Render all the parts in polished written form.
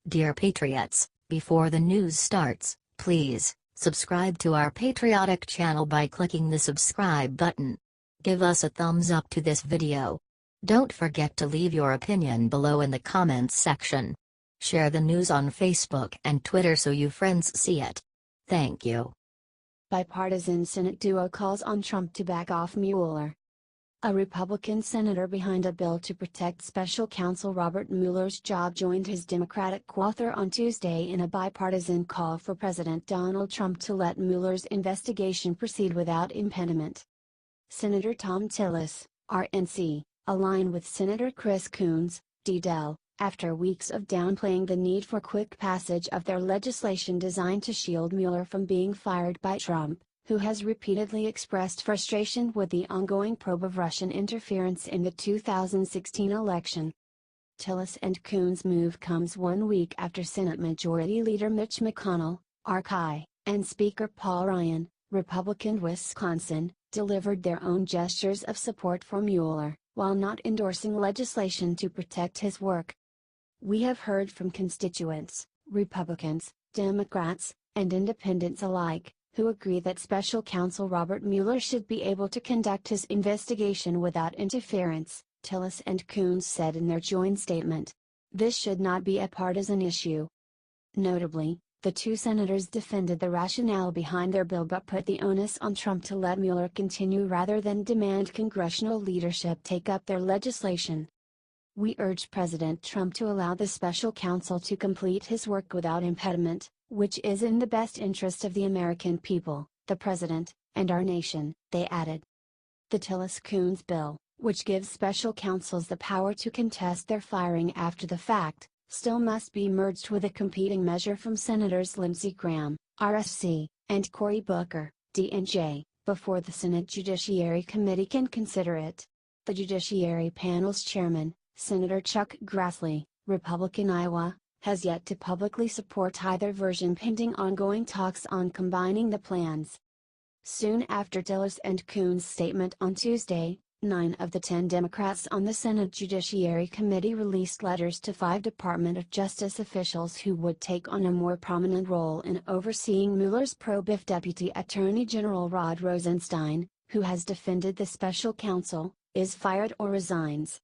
Dear Patriots, before the news starts, please subscribe to our patriotic channel by clicking the subscribe button. Give us a thumbs up to this video. Don't forget to leave your opinion below in the comments section. Share the news on Facebook and Twitter so you friends see it. Thank you. Bipartisan Senate duo calls on Trump to back off Mueller. A Republican senator behind a bill to protect Special Counsel Robert Mueller's job joined his Democratic co-author on Tuesday in a bipartisan call for President Donald Trump to let Mueller's investigation proceed without impediment. Senator Thom Tillis, R-N.C., aligned with Senator Chris Coons, D-Del, after weeks of downplaying the need for quick passage of their legislation designed to shield Mueller from being fired by Trump, who has repeatedly expressed frustration with the ongoing probe of Russian interference in the 2016 election. Tillis and Coons' move comes 1 week after Senate Majority Leader Mitch McConnell, R-N.C., and Speaker Paul Ryan, Republican Wisconsin, delivered their own gestures of support for Mueller, while not endorsing legislation to protect his work. We have heard from constituents, Republicans, Democrats, and independents alike, who agree that Special Counsel Robert Mueller should be able to conduct his investigation without interference, Tillis and Coons said in their joint statement. This should not be a partisan issue. Notably, the two senators defended the rationale behind their bill but put the onus on Trump to let Mueller continue rather than demand congressional leadership take up their legislation. We urge President Trump to allow the special counsel to complete his work without impediment, which is in the best interest of the American people, the President, and our nation, they added. The Tillis-Coons bill, which gives special counsels the power to contest their firing after the fact, still must be merged with a competing measure from Senators Lindsey Graham, R-S-C, and Cory Booker, D&J, before the Senate Judiciary Committee can consider it. The Judiciary Panel's chairman, Senator Chuck Grassley, Republican Iowa, has yet to publicly support either version pending ongoing talks on combining the plans. Soon after Tillis and Coons' statement on Tuesday, 9 of the 10 Democrats on the Senate Judiciary Committee released letters to 5 Department of Justice officials who would take on a more prominent role in overseeing Mueller's probe if Deputy Attorney General Rod Rosenstein, who has defended the special counsel, is fired or resigns.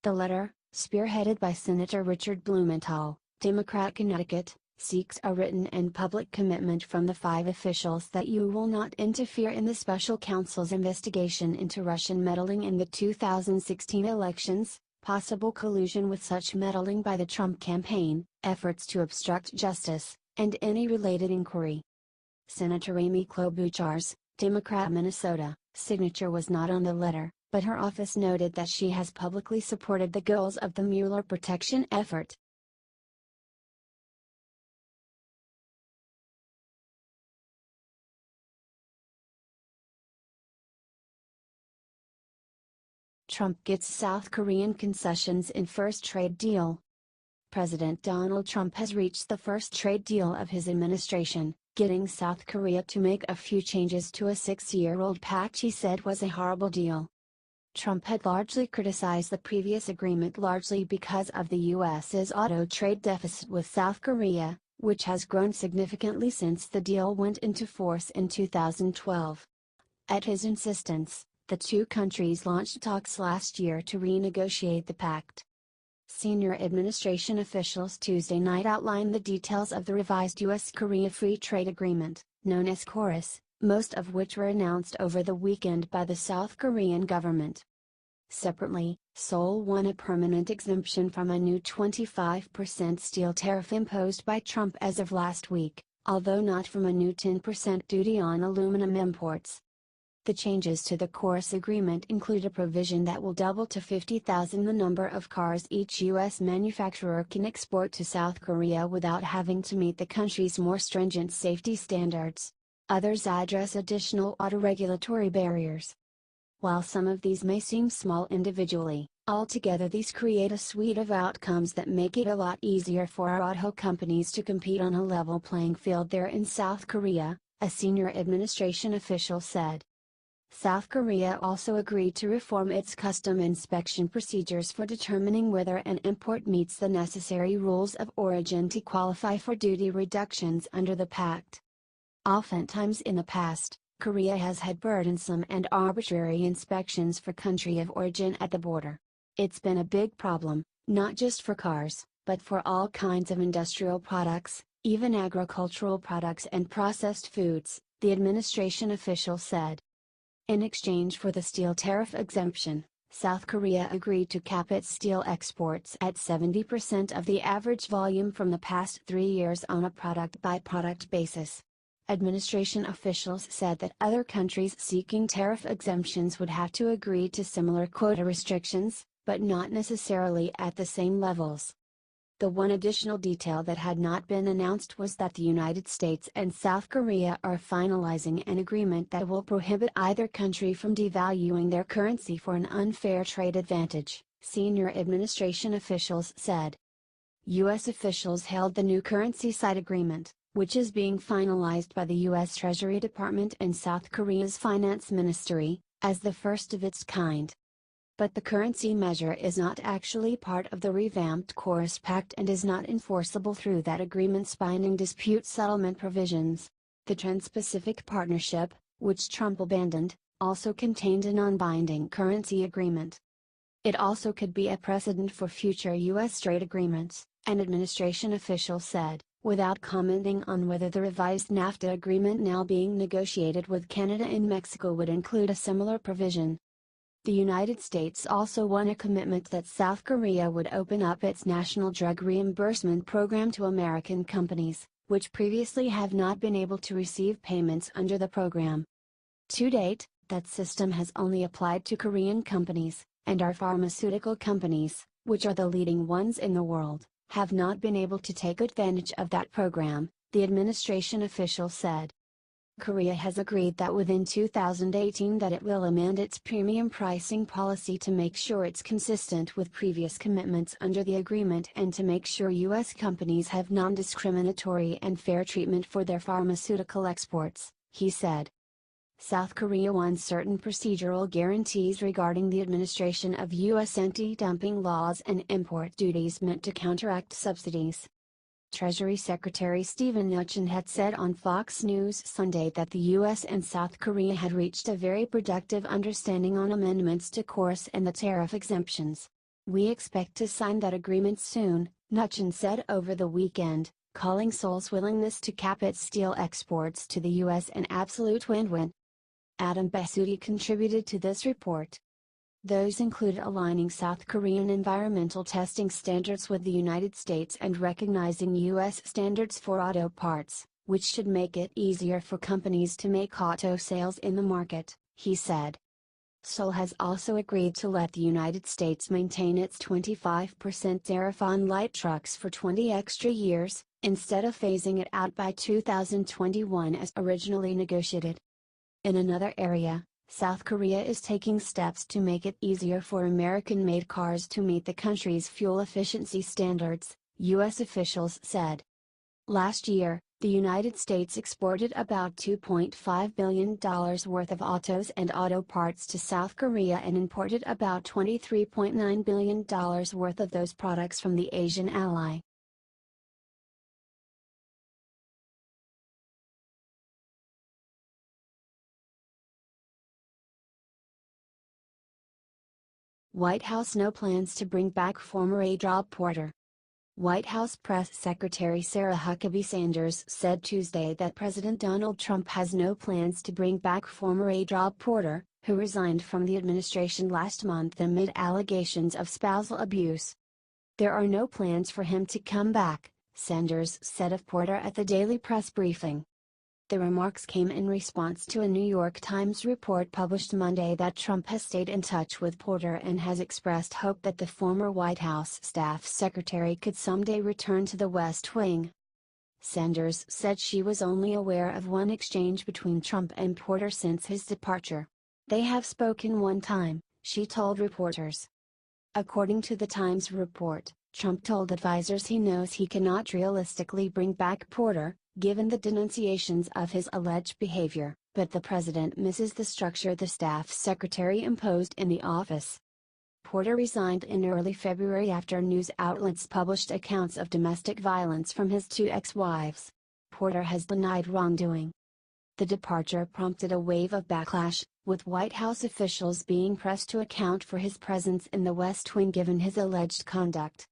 The letter, spearheaded by Senator Richard Blumenthal, Democrat Connecticut, seeks a written and public commitment from the 5 officials that you will not interfere in the special counsel's investigation into Russian meddling in the 2016 elections, possible collusion with such meddling by the Trump campaign, efforts to obstruct justice, and any related inquiry. Senator Amy Klobuchar's, Democrat Minnesota, signature was not on the letter, but her office noted that she has publicly supported the goals of the Mueller protection effort. Trump gets South Korean concessions in first trade deal. President Donald Trump has reached the first trade deal of his administration, getting South Korea to make a few changes to a 6-year-old pact he said was a horrible deal. Trump had largely criticized the previous agreement largely because of the U.S.'s auto trade deficit with South Korea, which has grown significantly since the deal went into force in 2012. At his insistence, the two countries launched talks last year to renegotiate the pact. Senior administration officials Tuesday night outlined the details of the revised U.S.-Korea Free Trade Agreement, known as KORUS, most of which were announced over the weekend by the South Korean government. Separately, Seoul won a permanent exemption from a new 25% steel tariff imposed by Trump as of last week, although not from a new 10% duty on aluminum imports. The changes to the KORUS agreement include a provision that will double to 50,000 the number of cars each U.S. manufacturer can export to South Korea without having to meet the country's more stringent safety standards. Others address additional auto regulatory barriers. While some of these may seem small individually, altogether these create a suite of outcomes that make it a lot easier for our auto companies to compete on a level playing field there in South Korea, a senior administration official said. South Korea also agreed to reform its custom inspection procedures for determining whether an import meets the necessary rules of origin to qualify for duty reductions under the pact. Oftentimes in the past, Korea has had burdensome and arbitrary inspections for country of origin at the border. It's been a big problem, not just for cars, but for all kinds of industrial products, even agricultural products and processed foods, the administration official said. In exchange for the steel tariff exemption, South Korea agreed to cap its steel exports at 70% of the average volume from the past 3 years on a product-by-product basis. Administration officials said that other countries seeking tariff exemptions would have to agree to similar quota restrictions, but not necessarily at the same levels. The one additional detail that had not been announced was that the United States and South Korea are finalizing an agreement that will prohibit either country from devaluing their currency for an unfair trade advantage, senior administration officials said. U.S. officials hailed the new currency side agreement, which is being finalized by the U.S. Treasury Department and South Korea's Finance Ministry, as the first of its kind. But the currency measure is not actually part of the revamped KORES Pact and is not enforceable through that agreement's binding dispute settlement provisions. The Trans-Pacific Partnership, which Trump abandoned, also contained a non-binding currency agreement. It also could be a precedent for future U.S. trade agreements, an administration official said, without commenting on whether the revised NAFTA agreement now being negotiated with Canada and Mexico would include a similar provision. The United States also won a commitment that South Korea would open up its national drug reimbursement program to American companies, which previously have not been able to receive payments under the program. To date, that system has only applied to Korean companies, and our pharmaceutical companies, which are the leading ones in the world, have not been able to take advantage of that program, the administration official said. Korea has agreed that within 2018 that it will amend its premium pricing policy to make sure it's consistent with previous commitments under the agreement and to make sure U.S. companies have non-discriminatory and fair treatment for their pharmaceutical exports, he said. South Korea won certain procedural guarantees regarding the administration of U.S. anti-dumping laws and import duties meant to counteract subsidies. Treasury Secretary Steven Mnuchin had said on Fox News Sunday that the U.S. and South Korea had reached a very productive understanding on amendments to KORES and the tariff exemptions. We expect to sign that agreement soon, Mnuchin said over the weekend, calling Seoul's willingness to cap its steel exports to the U.S. an absolute win-win. Adam Besudi contributed to this report. Those included aligning South Korean environmental testing standards with the United States and recognizing U.S. standards for auto parts, which should make it easier for companies to make auto sales in the market, he said. Seoul has also agreed to let the United States maintain its 25% tariff on light trucks for 20 extra years, instead of phasing it out by 2021 as originally negotiated. In another area, South Korea is taking steps to make it easier for American-made cars to meet the country's fuel efficiency standards, U.S. officials said. Last year, the United States exported about $2.5 billion worth of autos and auto parts to South Korea and imported about $23.9 billion worth of those products from the Asian ally. White House no plans to bring back former aide Rob Porter. White House Press Secretary Sarah Huckabee Sanders said Tuesday that President Donald Trump has no plans to bring back former aide Rob Porter, who resigned from the administration last month amid allegations of spousal abuse. There are no plans for him to come back, Sanders said of Porter at the daily press briefing. The remarks came in response to a New York Times report published Monday that Trump has stayed in touch with Porter and has expressed hope that the former White House staff secretary could someday return to the West Wing. Sanders said she was only aware of one exchange between Trump and Porter since his departure. They have spoken one time, she told reporters. According to the Times report, Trump told advisors he knows he cannot realistically bring back Porter, given the denunciations of his alleged behavior. but the president misses the structure the staff secretary imposed in the office. Porter resigned in early February after news outlets published accounts of domestic violence from his two ex-wives. Porter has denied wrongdoing. The departure prompted a wave of backlash, with White House officials being pressed to account for his presence in the West Wing given his alleged conduct.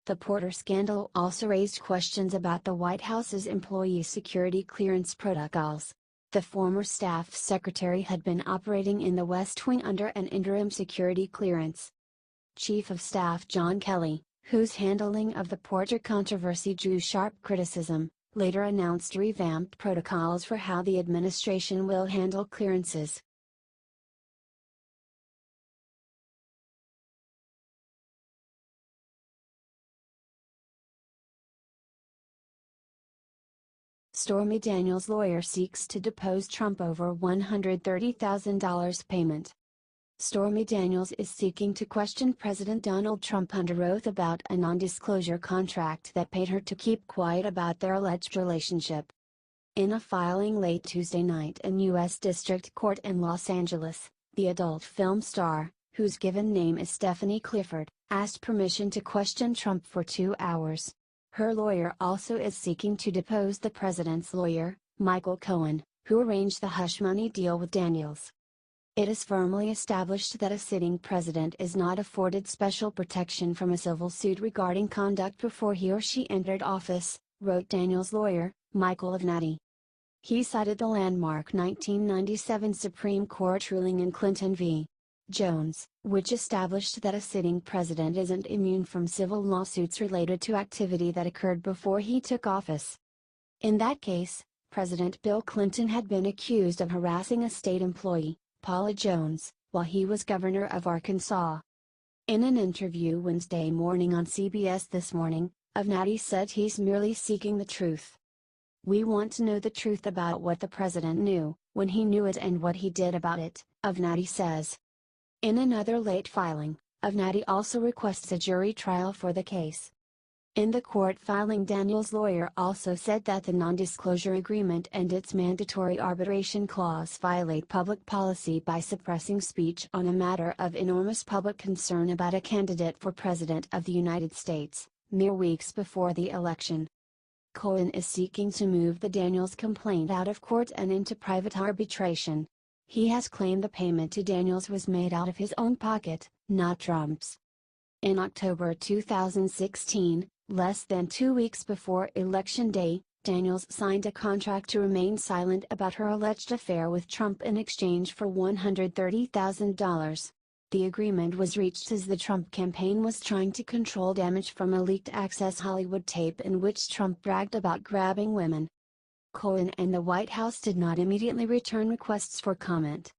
The Porter scandal also raised questions about the White House's employee security clearance protocols. The former staff secretary had been operating in the West Wing under an interim security clearance. Chief of Staff John Kelly, whose handling of the Porter controversy drew sharp criticism, later announced revamped protocols for how the administration will handle clearances. Stormy Daniels' lawyer seeks to depose Trump over $130,000 payment. Stormy Daniels is seeking to question President Donald Trump under oath about a non-disclosure contract that paid her to keep quiet about their alleged relationship. In a filing late Tuesday night in U.S. District Court in Los Angeles, the adult film star, whose given name is Stephanie Clifford, asked permission to question Trump for 2 hours. Her lawyer also is seeking to depose the president's lawyer, Michael Cohen, who arranged the hush money deal with Daniels. It is firmly established that a sitting president is not afforded special protection from a civil suit regarding conduct before he or she entered office, wrote Daniels' lawyer, Michael Avenatti. He cited the landmark 1997 Supreme Court ruling in Clinton v. Jones, which established that a sitting president isn't immune from civil lawsuits related to activity that occurred before he took office. In that case, President Bill Clinton had been accused of harassing a state employee, Paula Jones, while he was governor of Arkansas. In an interview Wednesday morning on CBS This Morning, Avenatti said he's merely seeking the truth. "We want to know the truth about what the president knew, when he knew it and what he did about it," Avenatti says. In another late filing, Avenatti also requests a jury trial for the case. In the court filing, Daniels' lawyer also said that the non-disclosure agreement and its mandatory arbitration clause violate public policy by suppressing speech on a matter of enormous public concern about a candidate for President of the United States, mere weeks before the election. Cohen is seeking to move the Daniels complaint out of court and into private arbitration. He has claimed the payment to Daniels was made out of his own pocket, not Trump's. In October 2016, less than 2 weeks before Election Day, Daniels signed a contract to remain silent about her alleged affair with Trump in exchange for $130,000. The agreement was reached as the Trump campaign was trying to control damage from a leaked Access Hollywood tape in which Trump bragged about grabbing women. Cohen and the White House did not immediately return requests for comment.